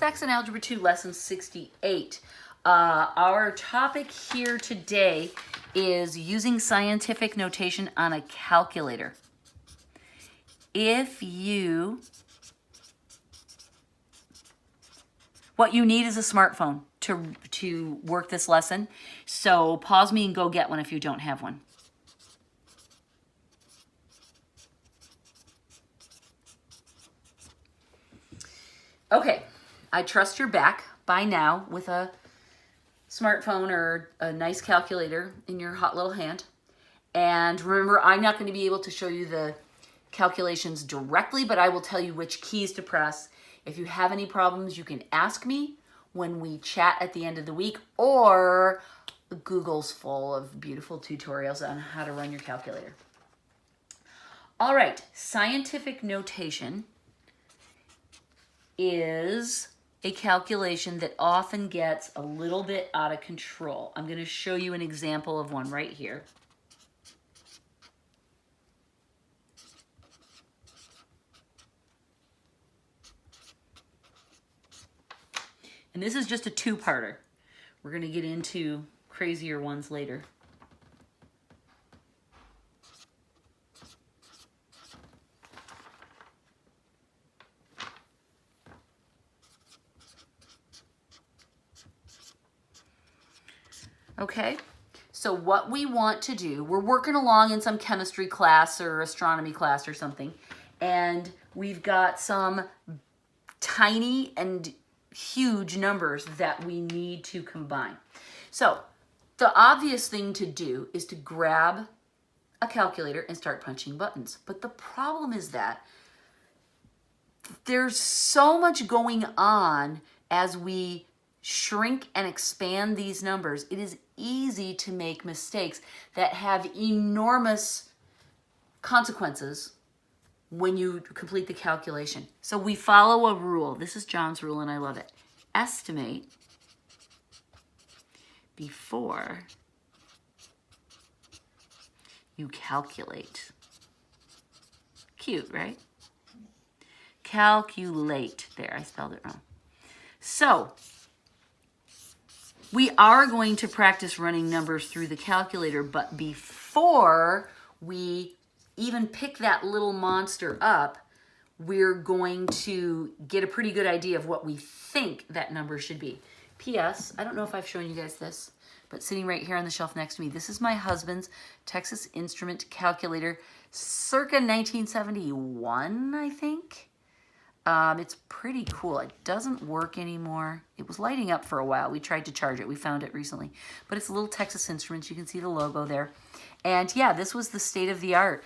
Saxon Algebra 2, Lesson 68. Our topic here today is using scientific notation on a calculator. What you need is a smartphone to work this lesson. So pause me and go get one if you don't have one. Okay, I trust you're back by now with a smartphone or a nice calculator in your hot little hand. And remember, I'm not going to be able to show you the calculations directly, but I will tell you which keys to press. If you have any problems, you can ask me when we chat at the end of the week, or Google's full of beautiful tutorials on how to run your calculator. All right, scientific notation is a calculation that often gets a little bit out of control. I'm going to show you an example of one right here. And this is just a two-parter. We're going to get into crazier ones later. Okay, so what we want to do, we're working along in some chemistry class or astronomy class or something, and we've got some tiny and huge numbers that we need to combine. So the obvious thing to do is to grab a calculator and start punching buttons. But the problem is that there's so much going on as we shrink and expand these numbers. It is easy to make mistakes that have enormous consequences when you complete the calculation. So we follow a rule. This is John's rule and I love it. Estimate before you calculate. Cute, right? Calculate. There, I spelled it wrong. So we are going to practice running numbers through the calculator, but before we even pick that little monster up, we're going to get a pretty good idea of what we think that number should be. P.S. I don't know if I've shown you guys this, but sitting right here on the shelf next to me, this is my husband's Texas Instrument calculator, circa 1971, I think. It's pretty cool. It doesn't work anymore. It was lighting up for a while. We tried to charge it. We found it recently. But it's a little Texas Instruments. You can see the logo there. And yeah, this was the state of the art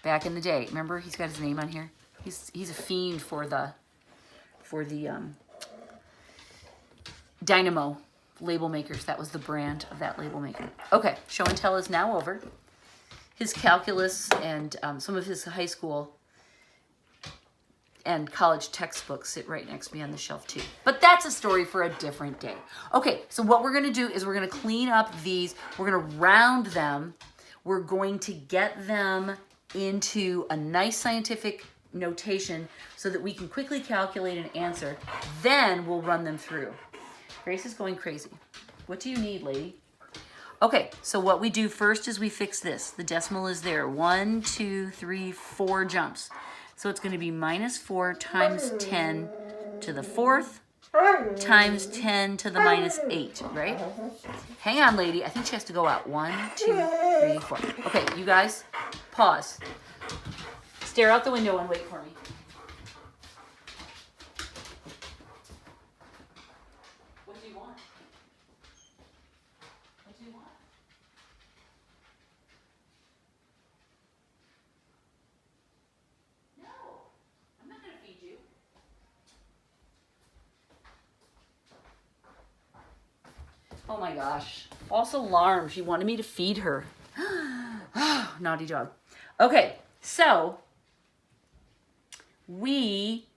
back in the day. Remember, he's got his name on here. He's a fiend for the Dynamo label makers. That was the brand of that label maker. Okay, show and tell is now over. His calculus and some of his high school and college textbooks sit right next to me on the shelf too. But that's a story for a different day. Okay, so what we're gonna do is we're gonna clean up these, we're gonna round them, we're going to get them into a nice scientific notation so that we can quickly calculate an answer, then we'll run them through. Grace is going crazy. What do you need, lady? Okay, so what we do first is we fix this. The decimal is there. 1, 2, 3, 4 jumps. So it's going to be minus 4 times 10 to the 4th times 10 to the minus 8, right? Hang on, lady. I think she has to go out. 1, 2, 3, 4. Okay, you guys, pause. Stare out the window and wait for me. What do you want? What do you want? No, I'm not going to feed you. Oh my gosh. False alarm. She wanted me to feed her. Naughty dog. Okay, so we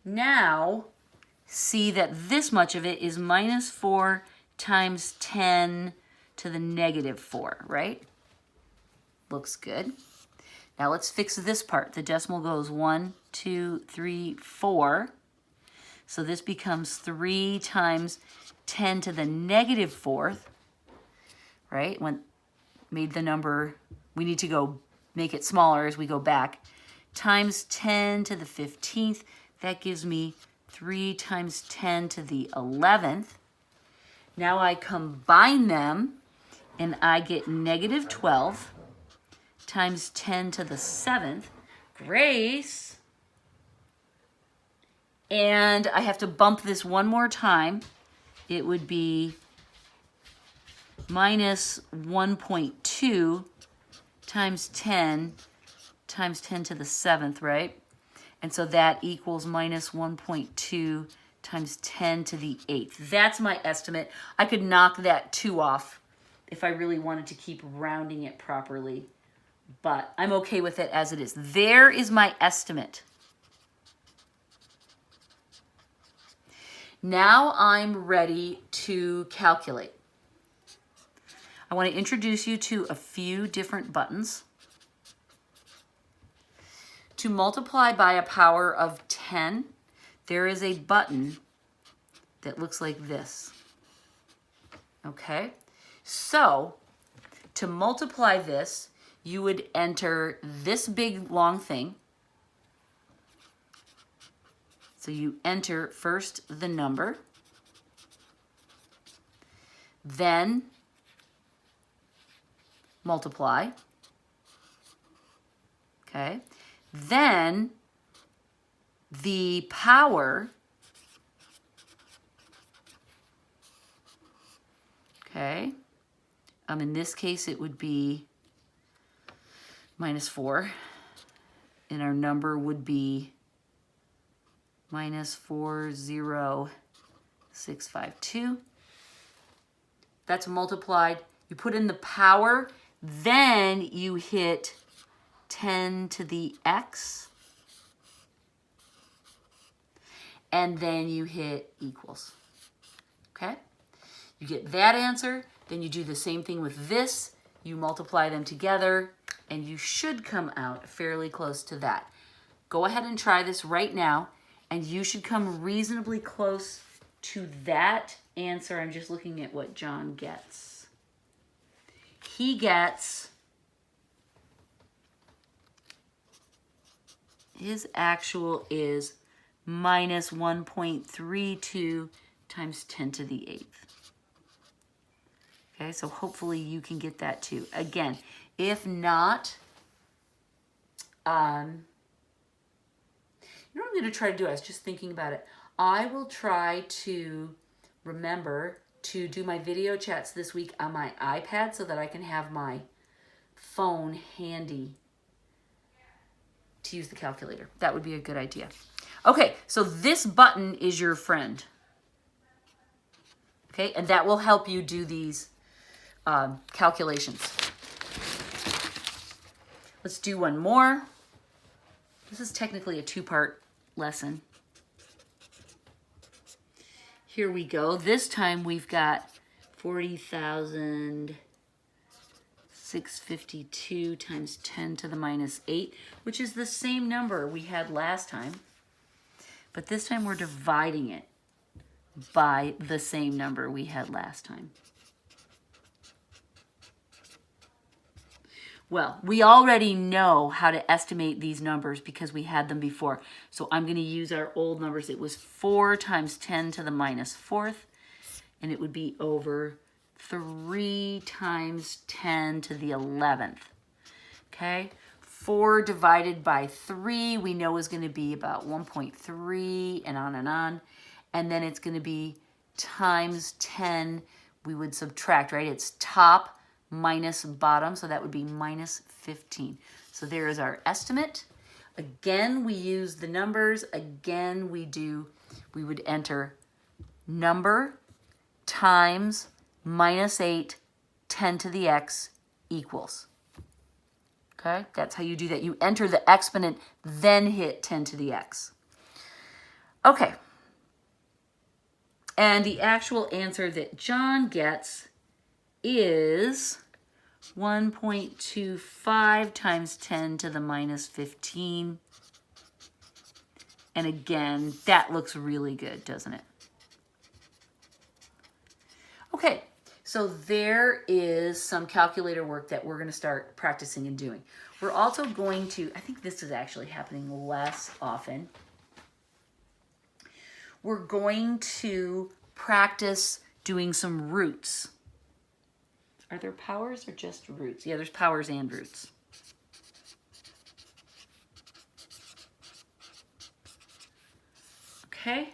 now see that this much of it is minus 4 times 10 to the negative 4, right? Looks good. Now let's fix this part. The decimal goes 1, 2, 3, 4. So this becomes 3 times 10 to the negative 4th, right? Made the number, we need to go make it smaller as we go back, times 10 to the 15th. That gives me 3 times 10 to the 11th. Now I combine them and I get negative 12 times 10 to the 7th. Grace. And I have to bump this one more time. It would be minus 1.2 times 10 to the 7th, right? And so that equals minus 1.2 times 10 to the 8th. That's my estimate. I could knock that 2 off if I really wanted to keep rounding it properly, but I'm okay with it as it is. There is my estimate. Now I'm ready to calculate. I want to introduce you to a few different buttons. To multiply by a power of 10, there is a button that looks like this. Okay? So, to multiply this, you would enter this big long thing. So you enter first the number, then multiply. Okay? Then the power, okay, in this case it would be minus 4, and our number would be minus 40652. That's multiplied. You put in the power, then you hit 10 to the x, and then you hit equals. Okay? You get that answer, then you do the same thing with this. You multiply them together, and you should come out fairly close to that. Go ahead and try this right now, and you should come reasonably close to that answer. I'm just looking at what John gets. He gets, his actual is minus 1.32 times 10 to the 8th. Okay, so hopefully you can get that too. Again, if not, you know what I'm going to try to do? I was just thinking about it. I will try to remember to do my video chats this week on my iPad so that I can have my phone handy to use the calculator. That would be a good idea. Okay, so this button is your friend. Okay, and that will help you do these calculations. Let's do one more. This is technically a 2-part lesson. Here we go. This time we've got 40,652 times 10 to the minus 8, which is the same number we had last time. But this time we're dividing it by the same number we had last time. Well, we already know how to estimate these numbers because we had them before. So I'm going to use our old numbers. It was 4 times 10 to the minus 4th, and it would be over 3 times 10 to the 11th. Okay? 4 divided by 3 we know is going to be about 1.3 and on and on. And then it's going to be times 10. We would subtract, right? It's top minus bottom, so that would be minus 15. So there is our estimate. Again, we use the numbers. Again, we would enter number times minus 8, 10 to the x equals. Okay, that's how you do that. You enter the exponent, then hit 10 to the x. Okay. And the actual answer that John gets is 1.25 times 10 to the minus 15 And again, that looks really good, doesn't it? Okay, so there is some calculator work that we're going to start practicing and doing. We're also going to, I think this is actually happening less often. We're going to practice doing some roots. Are there powers or just roots? Yeah, there's powers and roots. Okay,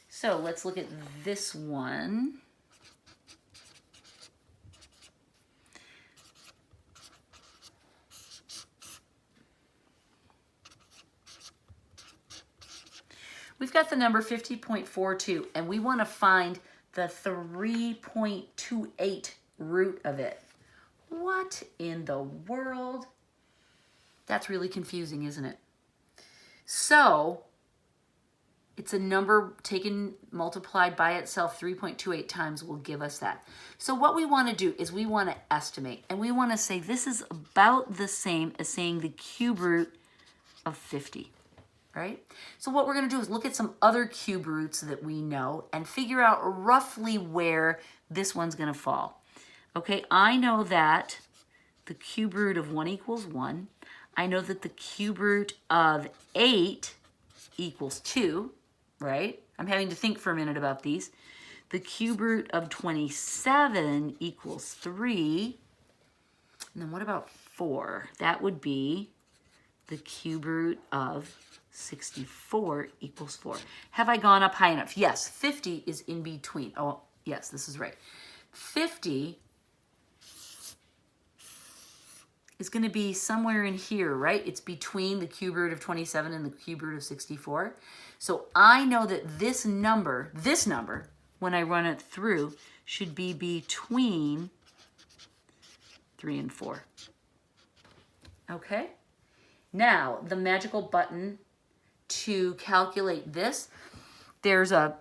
so let's look at this one. We've got the number 50.42, and we want to find the 3.28 root of it. What in the world? That's really confusing, isn't it? So it's a number taken, multiplied by itself 3.28 times will give us that. So what we want to do is we want to estimate, and we want to say this is about the same as saying the cube root of 50. Right? So what we're going to do is look at some other cube roots that we know and figure out roughly where this one's going to fall. Okay, I know that the cube root of 1 equals 1. I know that the cube root of 8 equals 2, right? I'm having to think for a minute about these. The cube root of 27 equals 3. And then what about 4? That would be the cube root of 64 equals 4. Have I gone up high enough? Yes, 50 is in between. Oh, yes, this is right. 50 is going to be somewhere in here, right? It's between the cube root of 27 and the cube root of 64. So I know that this number, when I run it through, should be between 3 and 4. Okay? Now, the magical button to calculate this, there's a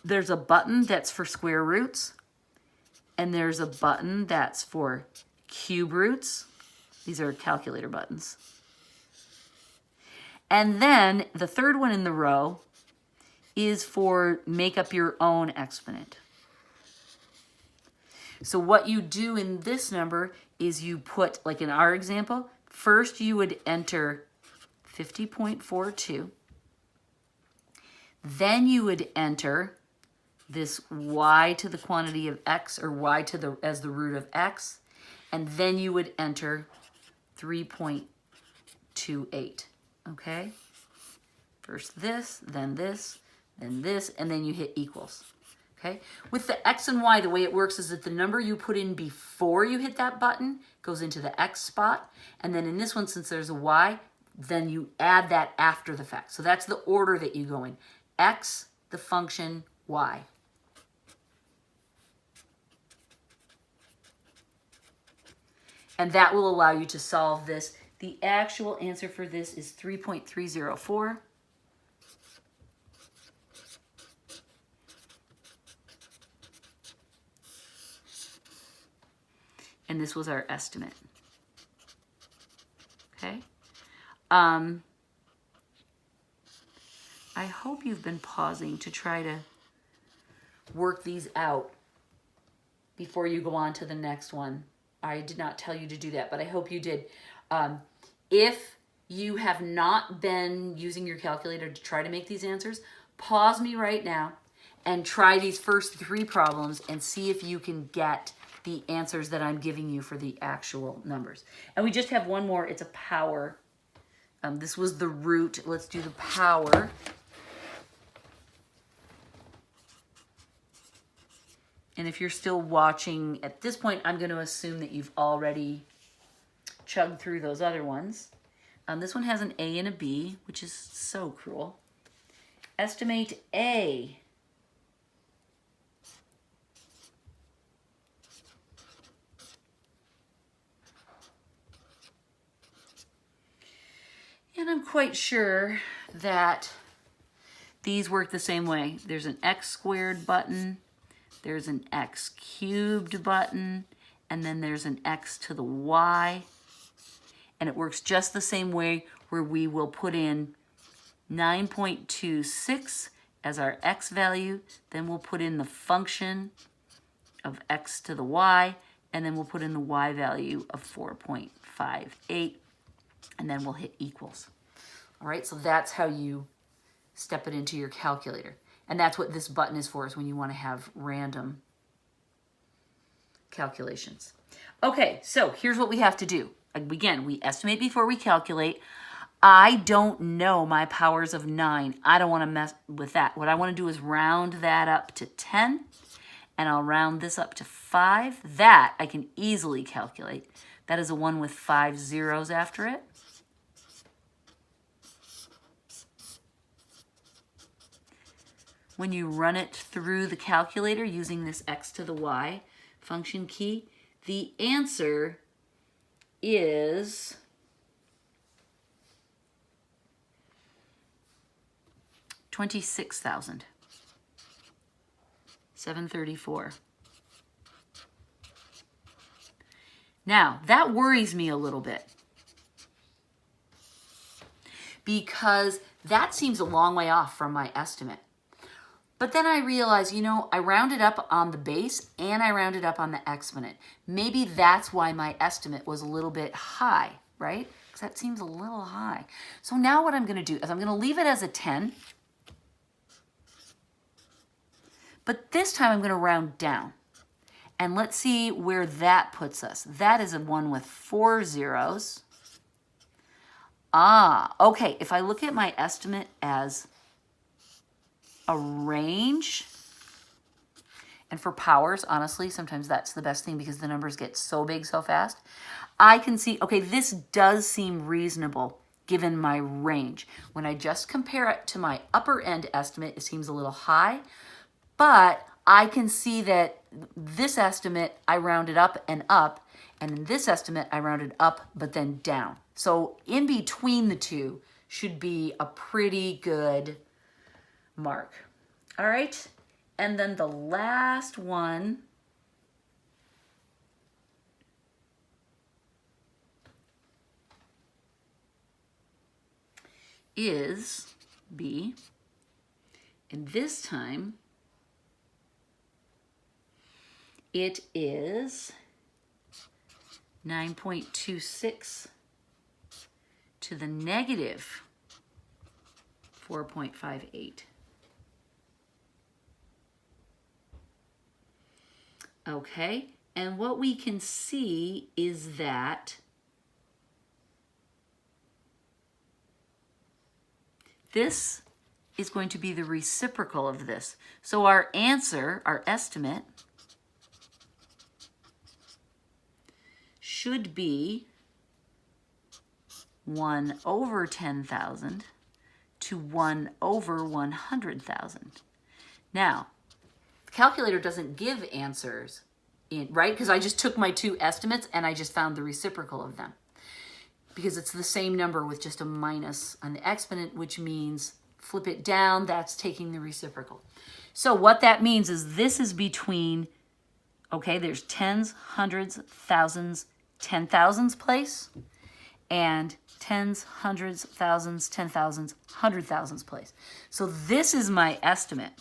button that's for square roots, and there's a button that's for cube roots. These are calculator buttons. And then the third one in the row is for make up your own exponent. So what you do in this number is you put, like in our example, first you would enter 50.42. Then you would enter this y to the quantity of x, or y to the as the root of x, and then you would enter 3.28. Okay? First this, then this, then this, and then you hit equals. Okay? With the x and y, the way it works is that the number you put in before you hit that button goes into the x spot, and then in this one, since there's a y, then you add that after the fact. So that's the order that you go in. X, the function, y. And that will allow you to solve this. The actual answer for this is 3.304. And this was our estimate. Okay? I hope you've been pausing to try to work these out before you go on to the next one. I did not tell you to do that, but I hope you did. If you have not been using your calculator to try to make these answers, pause me right now and try these first 3 problems and see if you can get the answers that I'm giving you for the actual numbers. And we just have one more. It's a power. This was the root. Let's do the power. And if you're still watching at this point, I'm going to assume that you've already chugged through those other ones. This one has an A and a B, which is so cruel. Estimate A. And I'm quite sure that these work the same way. There's an x squared button, there's an x cubed button, and then there's an x to the y. And it works just the same way, where we will put in 9.26 as our x value. Then we'll put in the function of x to the y, and then we'll put in the y value of 4.58, and then we'll hit equals. All right, so that's how you step it into your calculator. And that's what this button is for, is when you want to have random calculations. Okay, so here's what we have to do. Again, we estimate before we calculate. I don't know my powers of 9. I don't want to mess with that. What I want to do is round that up to 10, and I'll round this up to 5. That I can easily calculate. That is a 1 with 5 zeros after it. When you run it through the calculator using this x to the y function key, the answer is 26,734. Now, that worries me a little bit, because that seems a long way off from my estimate. But then I realized, you know, I rounded up on the base and I rounded up on the exponent. Maybe that's why my estimate was a little bit high, right? Because that seems a little high. So now what I'm going to do is I'm going to leave it as a 10. But this time I'm going to round down. And let's see where that puts us. That is a 1 with 4 zeros. Ah, okay. If I look at my estimate as a range, and for powers, honestly, sometimes that's the best thing because the numbers get so big so fast. I can see, okay, this does seem reasonable given my range. When I just compare it to my upper end estimate, it seems a little high, but I can see that this estimate, I rounded up, and in this estimate, I rounded up, but then down. So in between the two should be a pretty good mark. All right, and then the last one is B, and this time it is 9.26 to the negative 4.58. Okay, and what we can see is that this is going to be the reciprocal of this. So our answer, our estimate, should be 1 over 10,000 to 1 over 100,000. Now, the calculator doesn't give answers, right? Because I just took my two estimates and I just found the reciprocal of them. Because it's the same number with just a minus on the exponent, which means flip it down, that's taking the reciprocal. So what that means is this is between, okay, there's tens, hundreds, thousands, 10,000s place, and tens, hundreds, thousands, 10,000s, 100,000s place. So this is my estimate.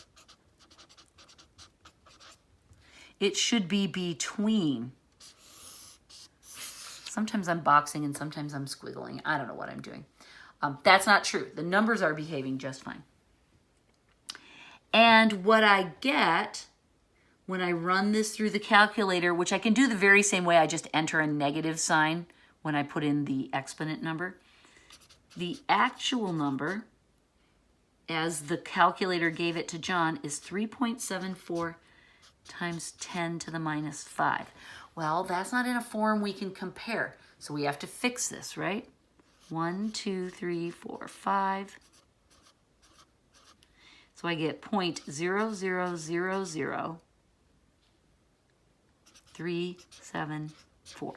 It should be between. Sometimes I'm boxing and sometimes I'm squiggling. I don't know what I'm doing. That's not true. The numbers are behaving just fine. And what I get when I run this through the calculator, which I can do the very same way, I just enter a negative sign when I put in the exponent number. The actual number, as the calculator gave it to John, is 3.74 times 10 to the minus 5. Well, that's not in a form we can compare, so we have to fix this, right? 1, 2, 3, 4, 5. So I get 0.0000374.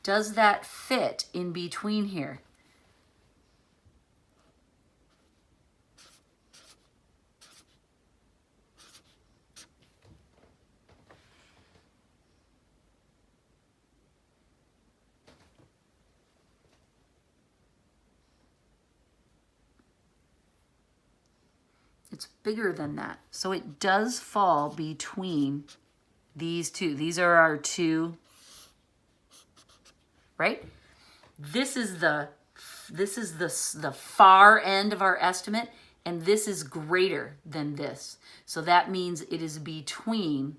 Does that fit in between here? It's bigger than that. So it does fall between these two. These are our two, right? This is the far end of our estimate, and this is greater than this. So that means it is between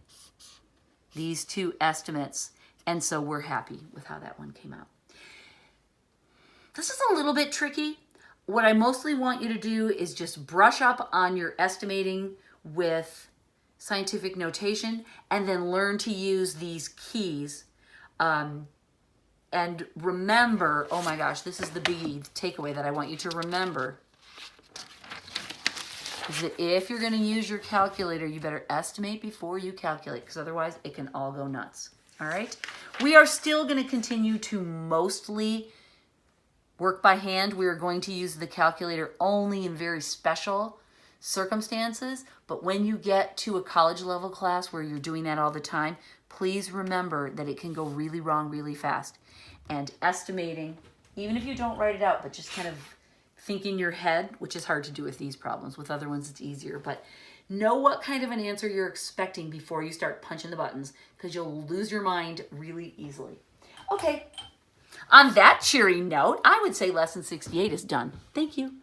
these two estimates, and so we're happy with how that one came out. This is a little bit tricky. What I mostly want you to do is just brush up on your estimating with scientific notation and then learn to use these keys. And remember, oh my gosh, this is the big takeaway that I want you to remember, is that if you're going to use your calculator, you better estimate before you calculate, because otherwise it can all go nuts. All right? We are still going to continue to mostly work by hand. We are going to use the calculator only in very special circumstances, but when you get to a college level class where you're doing that all the time, please remember that it can go really wrong really fast. And estimating, even if you don't write it out, but just kind of think in your head, which is hard to do with these problems. With other ones, it's easier. But know what kind of an answer you're expecting before you start punching the buttons, because you'll lose your mind really easily. Okay, on that cheery note, I would say lesson 68 is done. Thank you.